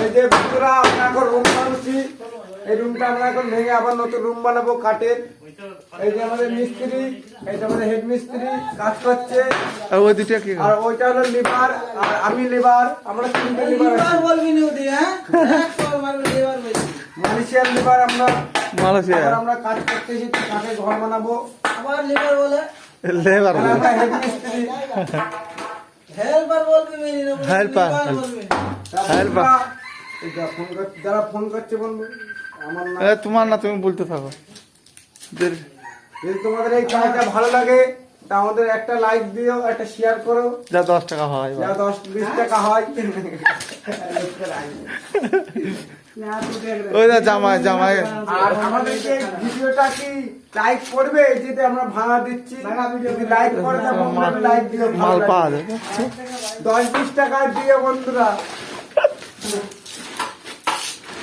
এই যে বন্ধুরা আমরা এখন রুম বানাচ্ছি, এই রুমটা আমরা এখন ভেঙে আবার নতুন রুম বানাবো কাঠের। এই যে আমাদের মিস্ত্রি, এই যে আমাদের হেড মিস্ত্রি কাজ করছে, আর ওই দুটো কি আর ওইটা হলো লিভার আর আমি লিভার। আমরা তিনটে লিভার আছি, মালয়েশিয়ান লিভার আমরা। মালয়েশিয়া আর আমরা কাজ করতেছি, কাঠের ঘর বানাবো। আবার লিভার বলে লেবার আর আমরা হেড মিস্ত্রি। হেল্পার বলবি মেনে নেব হেল্পার হেল্পার যারা ফোন করছে বলবো আমার নাম। তোমার না, তুমি বলতে থাকো। যদি তোমাদের এই কাজটা ভালো লাগে তা আমাদের একটা লাইক দিও, একটা শেয়ার করো, যা 10 টাকা হয় যা 10-20 টাকা হয়। ওই না জামাই জামাই আর আমাদেরকে ভিডিওটা কি লাইক করবে, যেটা আমরা ভাড়া দিচ্ছি, যদি লাইক করে লাইক দিও, মাল পাওয়া যায়। 10-20 টাকা দিয়ে বন্ধুরা।